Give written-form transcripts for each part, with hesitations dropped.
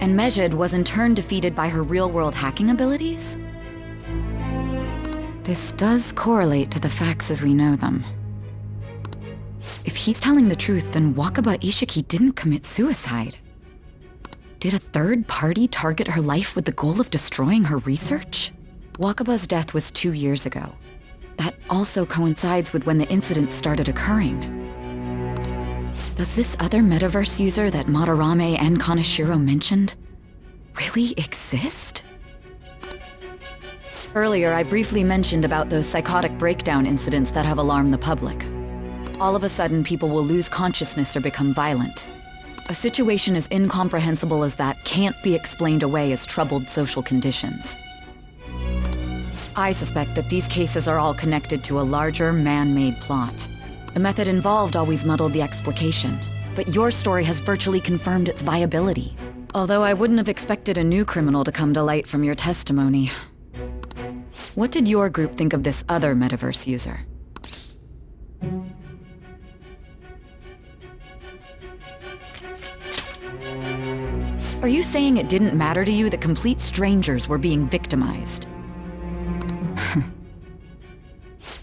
And Mejed was in turn defeated by her real-world hacking abilities? This does correlate to the facts as we know them. If he's telling the truth, then Wakaba Ishiki didn't commit suicide. Did a third party target her life with the goal of destroying her research? Wakaba's death was 2 years ago. That also coincides with when the incident started occurring. Does this other metaverse user that Madarame and Kaneshiro mentioned really exist? Earlier, I briefly mentioned about those psychotic breakdown incidents that have alarmed the public. All of a sudden, people will lose consciousness or become violent. A situation as incomprehensible as that can't be explained away as troubled social conditions. I suspect that these cases are all connected to a larger, man-made plot. The method involved always muddled the explication, but your story has virtually confirmed its viability. Although I wouldn't have expected a new criminal to come to light from your testimony. What did your group think of this other metaverse user? Are you saying it didn't matter to you that complete strangers were being victimized?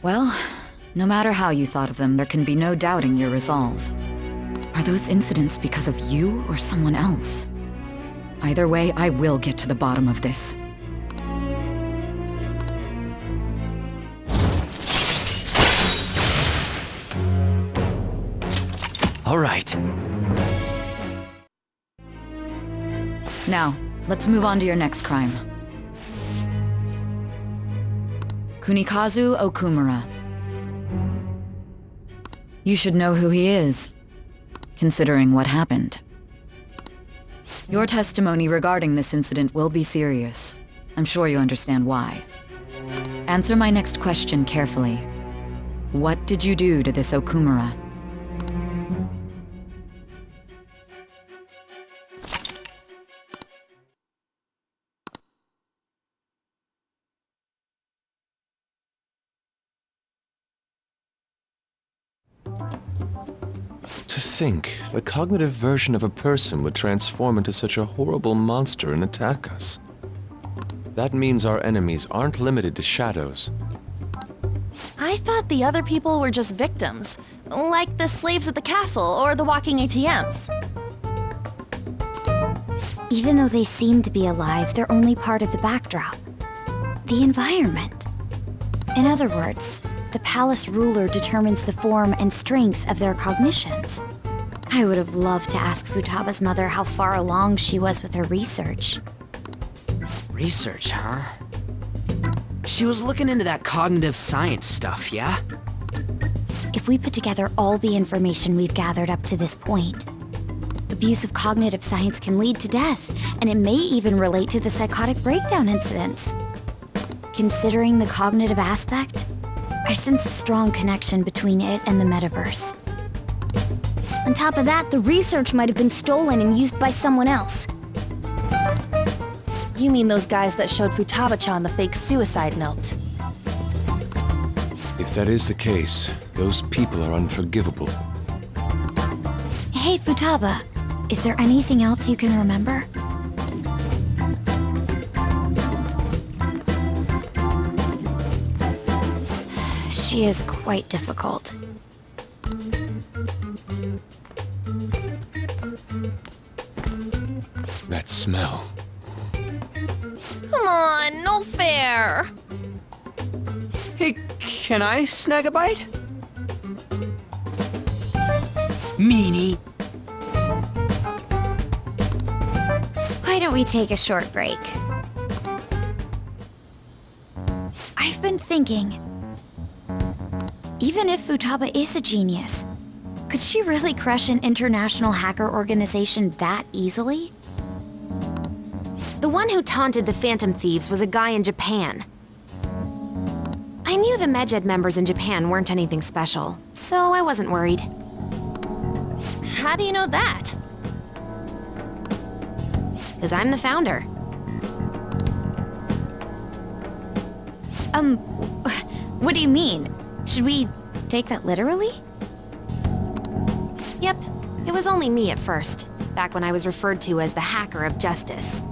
Well, no matter how you thought of them, there can be no doubting your resolve. Are those incidents because of you or someone else? Either way, I will get to the bottom of this. All right. Now, let's move on to your next crime. Kunikazu Okumura. You should know who he is, considering what happened. Your testimony regarding this incident will be serious. I'm sure you understand why. Answer my next question carefully. What did you do to this Okumura? To think, the cognitive version of a person would transform into such a horrible monster and attack us. That means our enemies aren't limited to shadows. I thought the other people were just victims, like the slaves at the castle or the walking ATMs. Even though they seem to be alive, they're only part of the backdrop. The environment. In other words, the palace ruler determines the form and strength of their cognitions. I would have loved to ask Futaba's mother how far along she was with her research. Research, huh? She was looking into that cognitive science stuff, yeah? If we put together all the information we've gathered up to this point, abuse of cognitive science can lead to death, and it may even relate to the psychotic breakdown incidents. Considering the cognitive aspect, I sense a strong connection between it and the metaverse. On top of that, the research might have been stolen and used by someone else. You mean those guys that showed Futaba-chan the fake suicide note? If that is the case, those people are unforgivable. Hey, Futaba, is there anything else you can remember? She is quite difficult. That smell. Come on, no fair! Hey, can I snag a bite? Meanie. Why don't we take a short break? I've been thinking, even if Futaba is a genius, could she really crush an international hacker organization that easily? The one who taunted the Phantom Thieves was a guy in Japan. I knew the Mejed members in Japan weren't anything special, so I wasn't worried. How do you know that? Because I'm the founder. What do you mean? Should we take that literally? Yep, it was only me at first. back when I was referred to as the Hacker of Justice.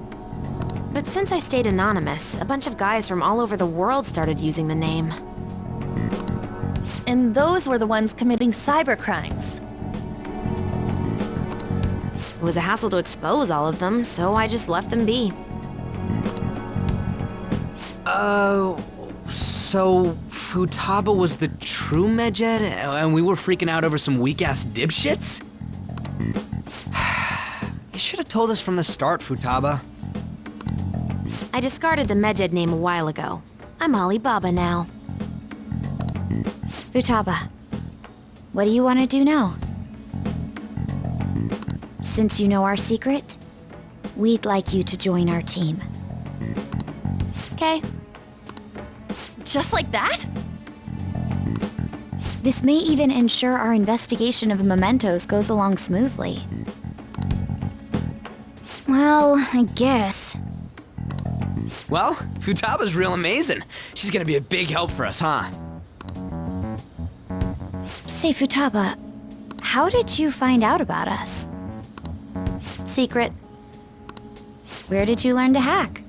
But since I stayed anonymous, a bunch of guys from all over the world started using the name. And those were the ones committing cybercrimes. It was a hassle to expose all of them, so I just left them be. So Futaba was the true Medjed, and we were freaking out over some weak-ass dipshits? You should have told us from the start, Futaba. I discarded the Medjed name a while ago. I'm Alibaba now. Futaba, what do you want to do now? Since you know our secret, we'd like you to join our team. Okay. Just like that? This may even ensure our investigation of mementos goes along smoothly. Well, I guess. Well, Futaba's real amazing. She's gonna be a big help for us, huh? Say, Futaba, how did you find out about us? Secret. Where did you learn to hack?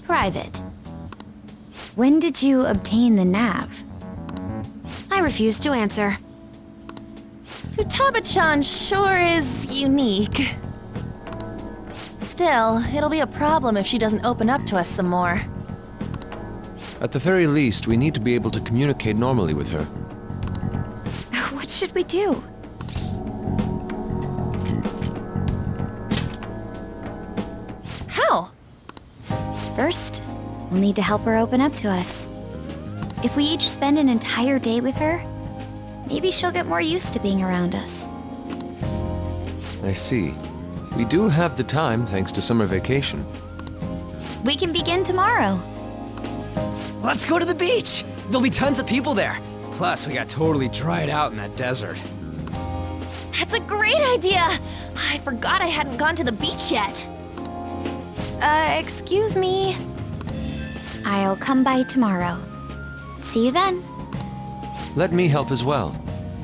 Private. When did you obtain the nav? I refuse to answer. Futaba-chan sure is unique. Still, it'll be a problem if she doesn't open up to us some more. At the very least, we need to be able to communicate normally with her. What should we do? How? First, we'll need to help her open up to us. If we each spend an entire day with her, maybe she'll get more used to being around us. I see. We do have the time thanks to summer vacation. We can begin tomorrow. Let's go to the beach! There'll be tons of people there. Plus, we got totally dried out in that desert. That's a great idea! I forgot I hadn't gone to the beach yet. Excuse me? I'll come by tomorrow. See you then. Let me help as well.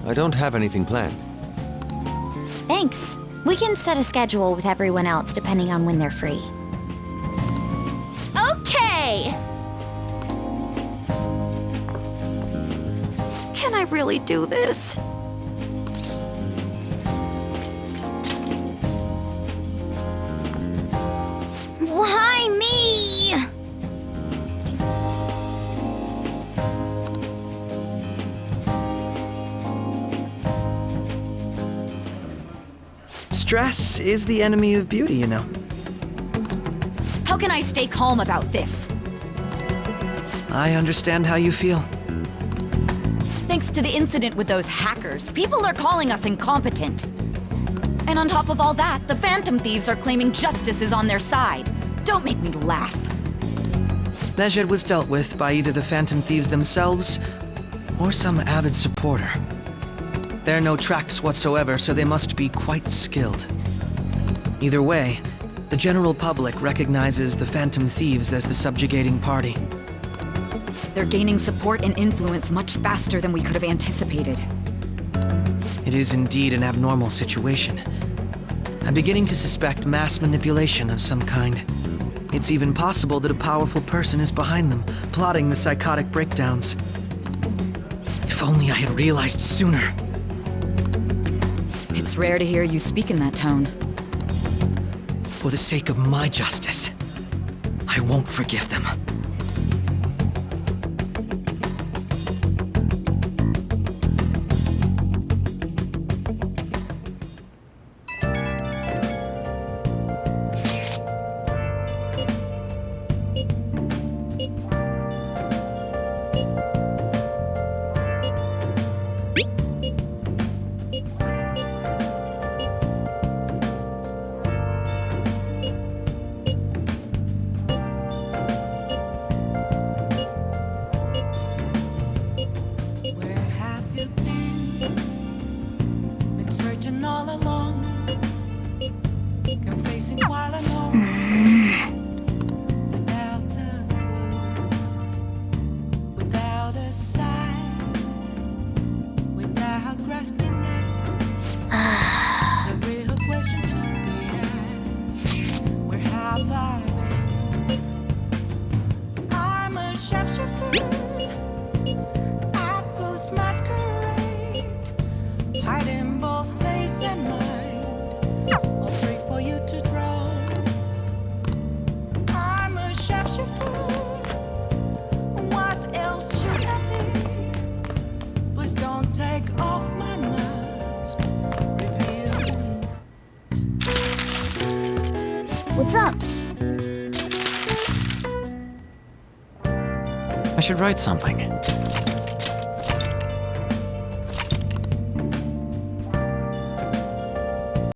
I don't have anything planned. Thanks. We can set a schedule with everyone else depending on when they're free. Okay! Can I really do this? Why me? Stress is the enemy of beauty, you know. How can I stay calm about this? I understand how you feel. Thanks to the incident with those hackers, people are calling us incompetent. And on top of all that, the Phantom Thieves are claiming justice is on their side. Don't make me laugh. Medjed was dealt with by either the Phantom Thieves themselves or some avid supporter. There are no tracks whatsoever, so they must be quite skilled. Either way, the general public recognizes the Phantom Thieves as the subjugating party. They're gaining support and influence much faster than we could have anticipated. It is indeed an abnormal situation. I'm beginning to suspect mass manipulation of some kind. It's even possible that a powerful person is behind them, plotting the psychotic breakdowns. If only I had realized sooner. It's rare to hear you speak in that tone. For the sake of my justice, I won't forgive them. The real question surviving. I'm a sharpshooter at Ghost Masquerade, hiding both face and mind. All three for you to draw. I'm a sharpshooter. What else should I be? Please don't take off my mask. Revealed. What's up? I should write something.